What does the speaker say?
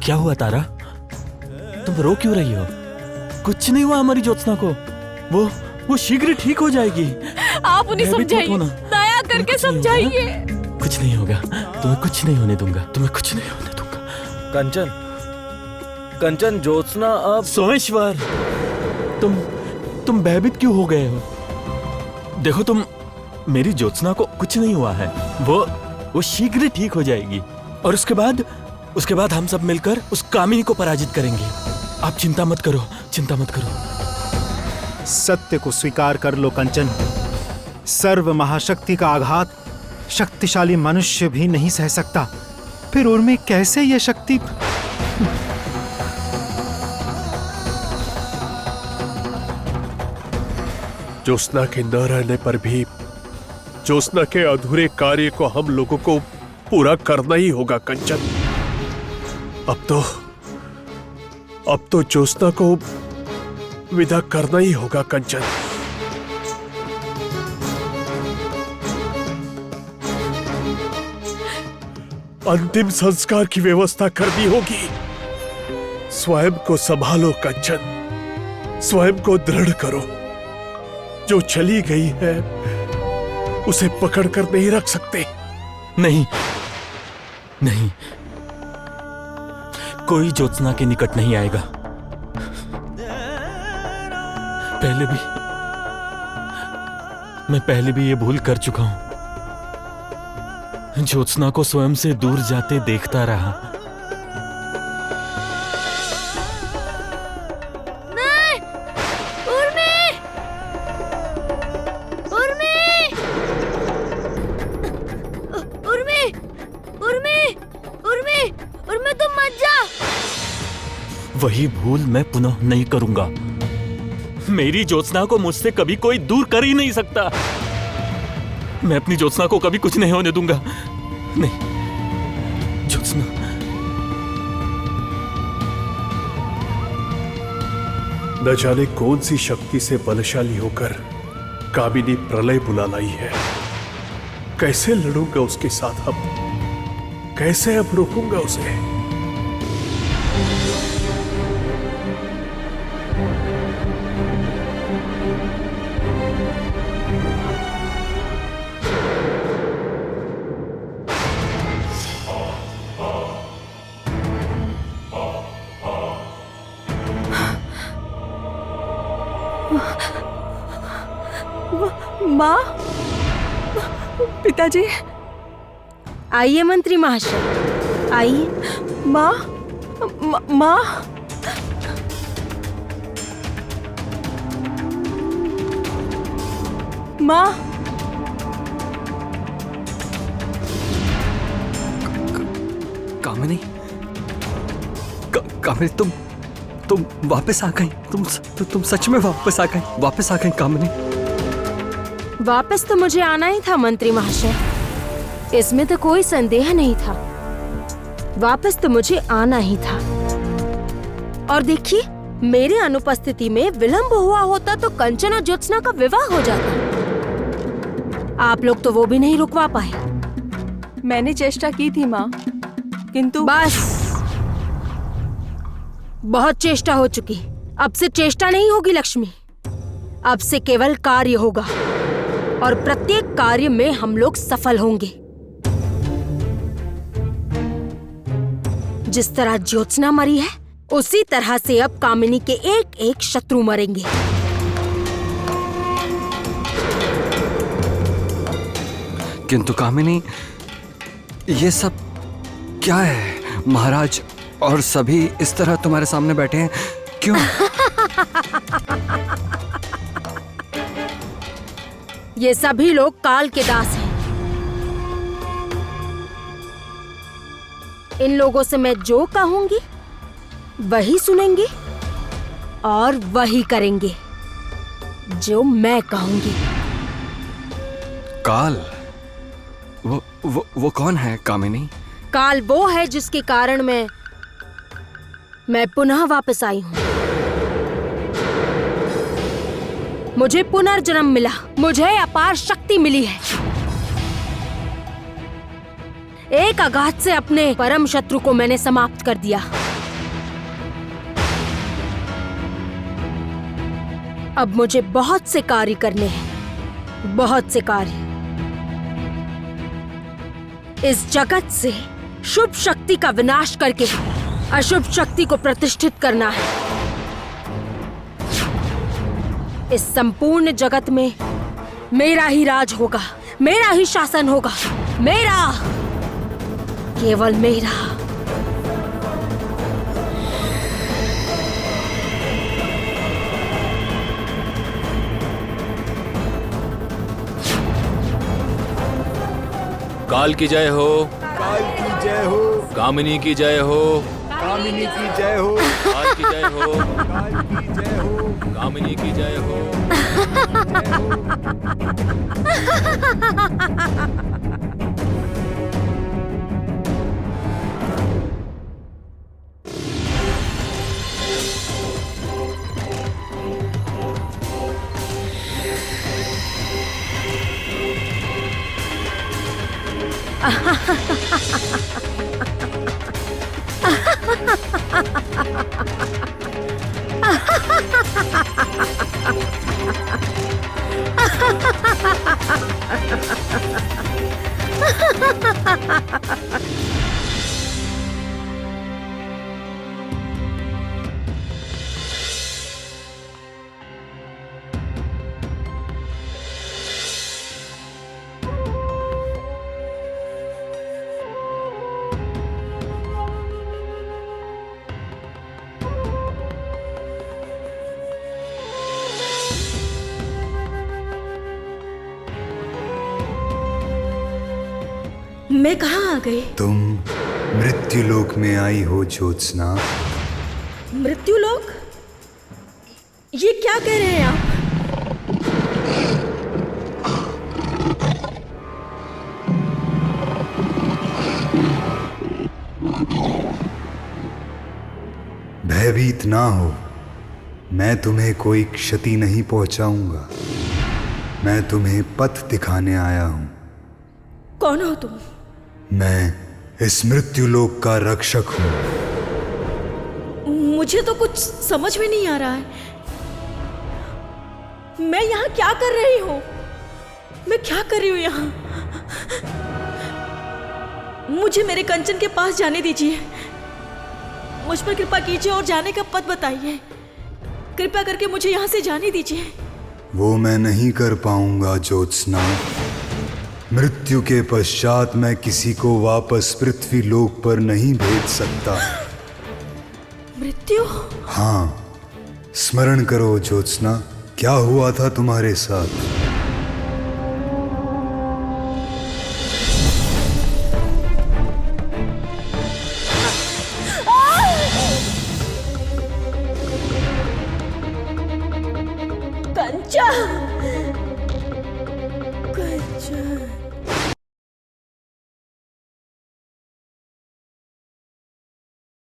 क्या हुआ तारा? तुम रो क्यों रही हो? कुछ नहीं हुआ हमारी ज्योत्सना को। वो शीघ्र ठीक हो जाएगी। आप उन्हें समझाइए, दया करके समझाइए। कुछ नहीं होगा, तुम्हें कुछ नहीं होने दूंगा, तुम्हें कुछ नहीं होने दूंगा। कंचन, ज्योत्सना अब। सोमेश्वर, तुम भयभीत क्यों हो गए हो? देखो, तुम मेरी ज्योत्सना को कुछ नहीं हुआ है। वो शीघ्र ठीक हो जाएगी और उसके बाद हम सब मिलकर उस कामिनी को पराजित करेंगे। आप चिंता मत करो, चिंता मत करो। सत्य को स्वीकार कर लो कंचन। सर्व महाशक्ति का आघात शक्तिशाली मनुष्य भी नहीं सह सकता, फिर उर्मी कैसे ये शक्ति? ज्योत्सना के न रहने पर भी ज्योत्सना के अधूरे कार्य को हम लोगों को पूरा करना ही होगा कंचन। अब तो ज्योत्सना को विदा करना ही होगा कंचन। अंतिम संस्कार की व्यवस्था करनी होगी। स्वयं को संभालो कंचन, स्वयं को दृढ़ करो। जो चली गई है उसे पकड़कर नहीं रख सकते। नहीं, कोई ज्योत्सना के निकट नहीं आएगा। मैं पहले भी ये भूल कर चुका हूं। ज्योत्सना को स्वयं से दूर जाते देखता रहा। नहीं! उर्मी! तुम मत जा। वही भूल मैं पुनः नहीं करूंगा। मेरी ज्योत्सना को मुझसे कभी कोई दूर कर ही नहीं सकता। मैं अपनी ज्योत्सना को कभी कुछ नहीं होने दूंगा। नहीं, ज्योत्सना, न जाने कौन सी शक्ति से बलशाली होकर कामिनी प्रलय बुला लाई है। कैसे लड़ूंगा उसके साथ? अब कैसे रोकूंगा उसे? माँ, पिताजी। आइए मंत्री महाशय, आइए। माँ, माँ। माँ, कामिनी, तुम वापस आ गई। तुम सच में वापस आ गई कामिनी। वापस तो मुझे आना ही था मंत्री महाशय, इसमें तो कोई संदेह नहीं था। वापस तो मुझे आना ही था। और देखिए, मेरे अनुपस्थिति में विलंब हुआ होता तो कंचन और ज्योत्सना का विवाह हो जाता। आप लोग तो वो भी नहीं रुकवा पाए। मैंने चेष्टा की थी माँ, किंतु बस, बहुत चेष्टा हो चुकी। अब से चेष्टा नहीं होगी लक्ष्मी, अब से केवल कार्य होगा और प्रत्येक कार्य में हम लोग सफल होंगे। जिस तरह ज्योत्सना मरी है, उसी तरह से अब कामिनी के एक एक शत्रु मरेंगे। किंतु कामिनी, ये सब क्या है? महाराज और सभी इस तरह तुम्हारे सामने बैठे हैं, क्यों? ये सभी लोग काल के दास हैं। इन लोगों से मैं जो कहूंगी वही सुनेंगे और वही करेंगे जो मैं कहूंगी। काल? वो कौन है कामिनी? काल वो है जिसके कारण मैं पुनः वापस आई हूं। मुझे पुनर्जन्म मिला, मुझे अपार शक्ति मिली है। एक आघात से अपने परम शत्रु को मैंने समाप्त कर दिया। अब मुझे बहुत से कार्य करने हैं, बहुत से कार्य। इस जगत से शुभ शक्ति का विनाश करके अशुभ शक्ति को प्रतिष्ठित करना है। इस संपूर्ण जगत में मेरा ही राज होगा, मेरा ही शासन होगा, मेरा, केवल मेरा। काल की जय हो, काल की जय हो, कामिनी की जय हो, कामिनी की जय हो, काल की जय हो, काल की जय हो, कामिनी की जय हो। मैं कहाँ आ गई? तुम मृत्युलोक में आई हो ज्योत्सना। मृत्युलोक? ये क्या कह रहे हैं आप? भयभीत ना हो, मैं तुम्हें कोई क्षति नहीं पहुंचाऊंगा। मैं तुम्हें पथ दिखाने आया हूं। कौन हो तुम? मैं इस मृत्युलोक का रक्षक हूं। मुझे तो कुछ समझ में नहीं आ रहा है। मैं यहाँ क्या कर रही हूँ? मैं क्या कर रही हूँ यहाँ? मुझे मेरे कंचन के पास जाने दीजिए। मुझ पर कृपा कीजिए और जाने का पथ बताइए। कृपया करके मुझे यहाँ से जाने दीजिए। वो मैं नहीं कर पाऊंगा ज्योत्सना। मृत्यु के पश्चात मैं किसी को वापस पृथ्वी लोक पर नहीं भेज सकता। मृत्यु? हाँ, स्मरण करो ज्योत्सना, क्या हुआ था तुम्हारे साथ।